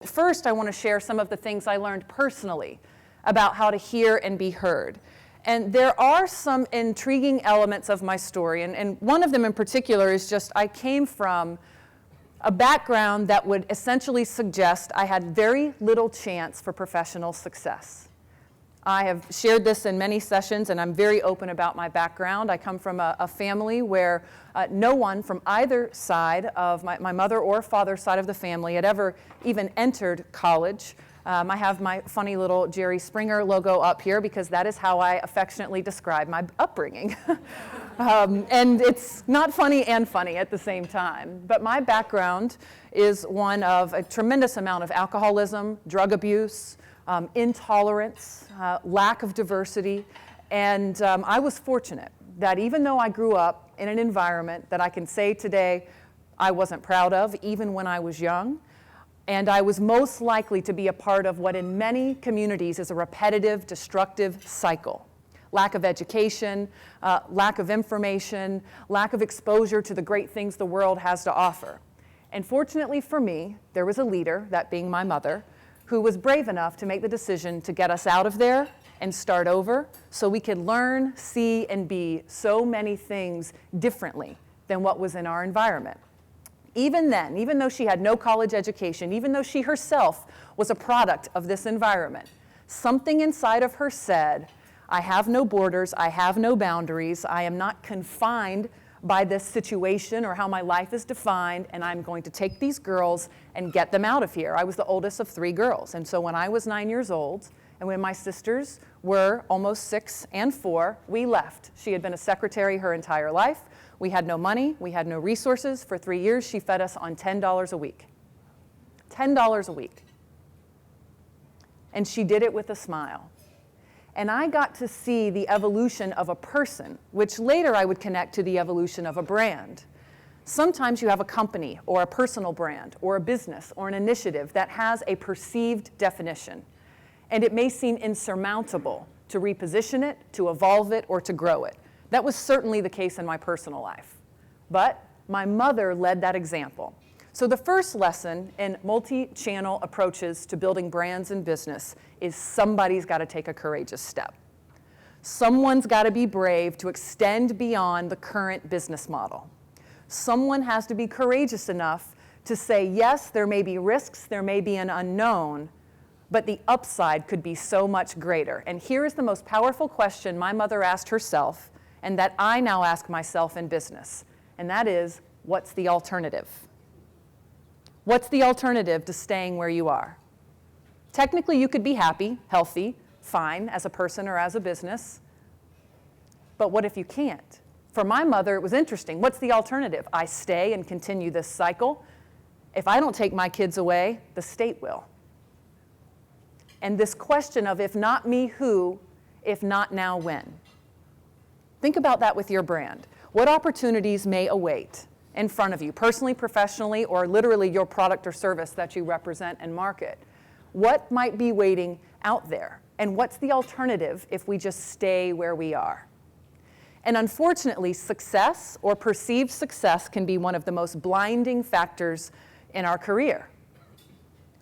But first, I want to share some of the things I learned personally about how to hear and be heard. And there are some intriguing elements of my story, and one of them in particular is just I came from a background that would essentially suggest I had very little chance for professional success. I have shared this in many sessions, and I'm very open about my background. I come from a family where no one from either side of my mother or father's side of the family had ever even entered college. I have my funny little Jerry Springer logo up here because that is how I affectionately describe my upbringing. And it's not funny and funny at the same time. But my background is one of a tremendous amount of alcoholism, drug abuse, intolerance, lack of diversity. And I was fortunate that even though I grew up in an environment that I can say today I wasn't proud of, even when I was young, and I was most likely to be a part of what in many communities is a repetitive, destructive cycle. Lack of education, lack of information, lack of exposure to the great things the world has to offer. And fortunately for me, there was a leader, that being my mother, who was brave enough to make the decision to get us out of there and start over so we could learn, see, and be so many things differently than what was in our environment. Even then, even though she had no college education, even though she herself was a product of this environment, something inside of her said, I have no borders, I have no boundaries, I am not confined by this situation or how my life is defined, and I'm going to take these girls and get them out of here. I was the oldest of 3 girls, and so when I was 9 years old, and when my sisters were almost 6 and 4, we left. She had been a secretary her entire life. We had no money, we had no resources. For 3 years, she fed us on $10 a week. $10 a week. And she did it with a smile. And I got to see the evolution of a person, which later I would connect to the evolution of a brand. Sometimes you have a company or a personal brand or a business or an initiative that has a perceived definition. And it may seem insurmountable to reposition it, to evolve it, or to grow it. That was certainly the case in my personal life. But my mother led that example. So the first lesson in multi-channel approaches to building brands and business is somebody's got to take a courageous step. Someone's got to be brave to extend beyond the current business model. Someone has to be courageous enough to say, yes, there may be risks, there may be an unknown, but the upside could be so much greater. And here is the most powerful question my mother asked herself, and that I now ask myself in business, and that is, what's the alternative? What's the alternative to staying where you are? Technically, you could be happy, healthy, fine as a person or as a business, but what if you can't? For my mother, it was interesting. What's the alternative? I stay and continue this cycle. If I don't take my kids away, the state will. And this question of if not me, who? If not now, when? Think about that with your brand. What opportunities may await in front of you, personally, professionally, or literally your product or service that you represent and market? What might be waiting out there? And what's the alternative if we just stay where we are? And unfortunately, success or perceived success can be one of the most blinding factors in our career.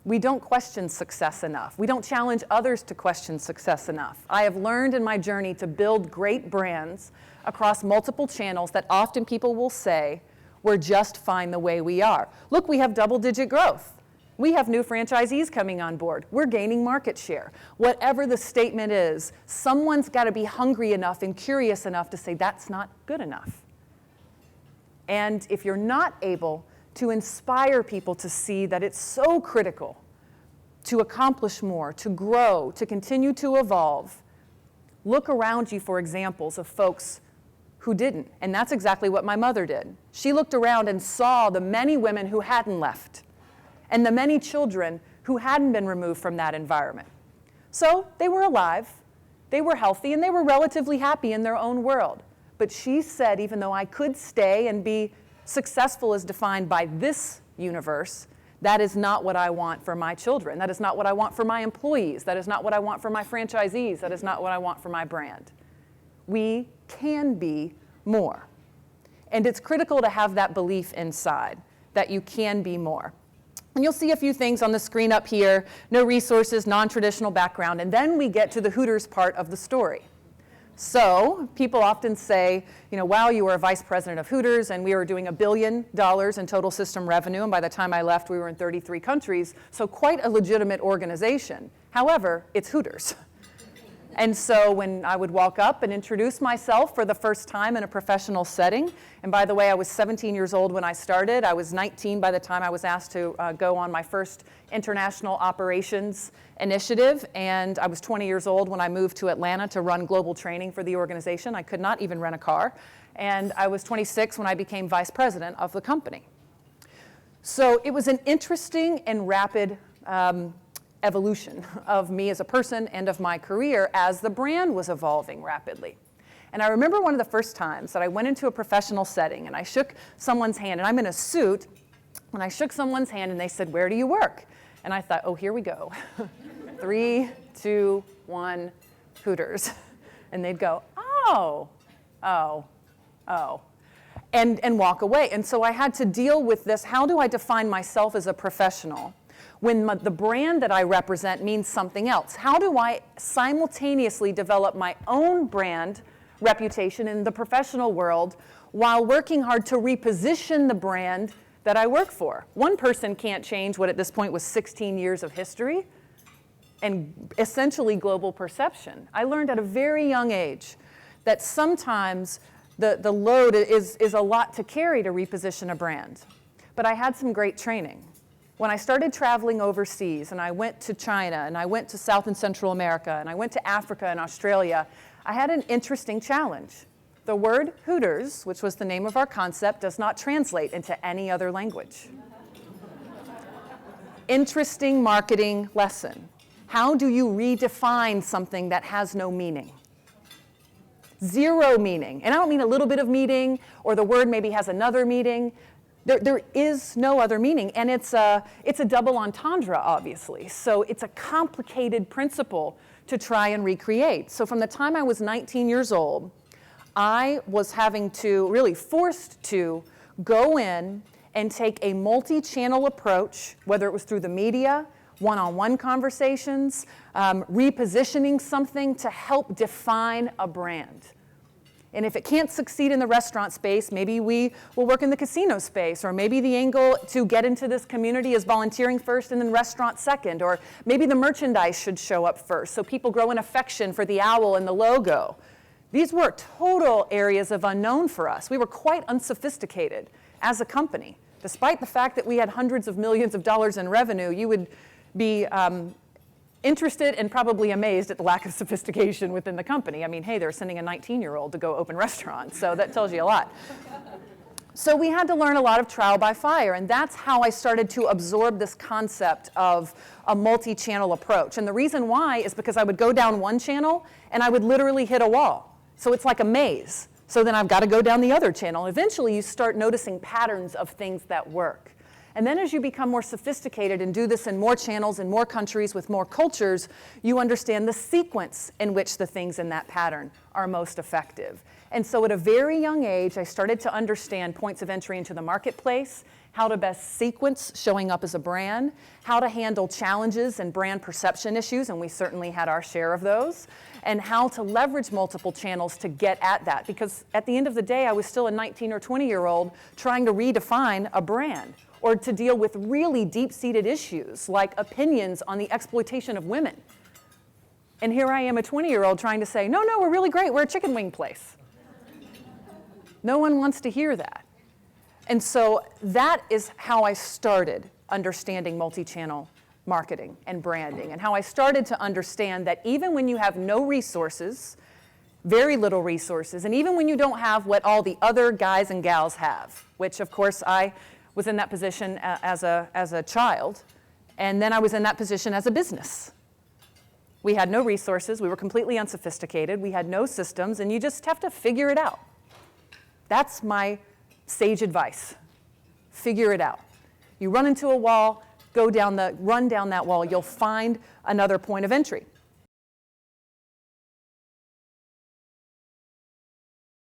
We don't question success enough. We don't challenge others to question success enough. I have learned in my journey to build great brands across multiple channels that often people will say, we're just fine the way we are. Look, we have double-digit growth. We have new franchisees coming on board. We're gaining market share. Whatever the statement is, someone's got to be hungry enough and curious enough to say that's not good enough. And if you're not able to inspire people to see that it's so critical to accomplish more, to grow, to continue to evolve, look around you for examples of folks who didn't. And that's exactly what my mother did. She looked around and saw the many women who hadn't left and the many children who hadn't been removed from that environment. So they were alive, they were healthy, and they were relatively happy in their own world. But she said, even though I could stay and be successful as defined by this universe, that is not what I want for my children. That is not what I want for my employees. That is not what I want for my franchisees. That is not what I want for my brand. We can be more. And it's critical to have that belief inside that you can be more. And you'll see a few things on the screen up here: no resources, non-traditional background, and then we get to the Hooters part of the story. So people often say, wow, you were a vice president of Hooters, and we were doing $1 billion in total system revenue, and by the time I left, we were in 33 countries, so quite a legitimate organization. However, it's Hooters. And so when I would walk up and introduce myself for the first time in a professional setting, and by the way, I was 17 years old when I started. I was 19 by the time I was asked to go on my first international operations initiative, and I was 20 years old when I moved to Atlanta to run global training for the organization. I could not even rent a car, and I was 26 when I became vice president of the company. So it was an interesting and rapid evolution of me as a person and of my career as the brand was evolving rapidly. And I remember one of the first times that I went into a professional setting and I shook someone's hand, and I'm in a suit, and I shook someone's hand and they said, "Where do you work?" And I thought, oh, here we go. 3, 2, 1, Hooters. And they'd go, oh, and walk away. And so I had to deal with this. How do I define myself as a professional when the brand that I represent means something else? How do I simultaneously develop my own brand reputation in the professional world while working hard to reposition the brand that I work for? One person can't change what at this point was 16 years of history and essentially global perception. I learned at a very young age that sometimes the load is a lot to carry to reposition a brand. But I had some great training. When I started traveling overseas, and I went to China, and I went to South and Central America, and I went to Africa and Australia, I had an interesting challenge. The word Hooters, which was the name of our concept, does not translate into any other language. Interesting marketing lesson. How do you redefine something that has no meaning? Zero meaning. And I don't mean a little bit of meaning, or the word maybe has another meaning. There is no other meaning, and it's a double entendre, obviously. So it's a complicated principle to try and recreate. So from the time I was 19 years old, I was really forced to go in and take a multi-channel approach, whether it was through the media, one-on-one conversations, repositioning something to help define a brand. And if it can't succeed in the restaurant space, maybe we will work in the casino space, or maybe the angle to get into this community is volunteering first and then restaurant second, or maybe the merchandise should show up first so people grow an affection for the owl and the logo. These were total areas of unknown for us. We were quite unsophisticated as a company. Despite the fact that we had hundreds of millions of dollars in revenue, you would be interested and probably amazed at the lack of sophistication within the company. I mean, hey, they're sending a 19-year-old to go open restaurants, so that tells you a lot. So we had to learn a lot of trial by fire, and that's how I started to absorb this concept of a multi-channel approach. And the reason why is because I would go down one channel and I would literally hit a wall. So it's like a maze. So then I've got to go down the other channel. Eventually you start noticing patterns of things that work. And then as you become more sophisticated and do this in more channels, in more countries, with more cultures, you understand the sequence in which the things in that pattern are most effective. And so at a very young age, I started to understand points of entry into the marketplace, how to best sequence showing up as a brand, how to handle challenges and brand perception issues, and we certainly had our share of those, and how to leverage multiple channels to get at that. Because at the end of the day, I was still a 19 or 20-year-old trying to redefine a brand, or to deal with really deep-seated issues like opinions on the exploitation of women. And here I am, a 20-year-old, trying to say, no, we're really great, we're a chicken wing place. No one wants to hear that. And so that is how I started understanding multi-channel marketing and branding, and how I started to understand that even when you have no resources, very little resources, and even when you don't have what all the other guys and gals have, which of course I was in that position as a child, and then I was in that position as a business. We had no resources, we were completely unsophisticated, we had no systems, and you just have to figure it out. That's my sage advice. Figure it out. You run into a wall, run down that wall, you'll find another point of entry.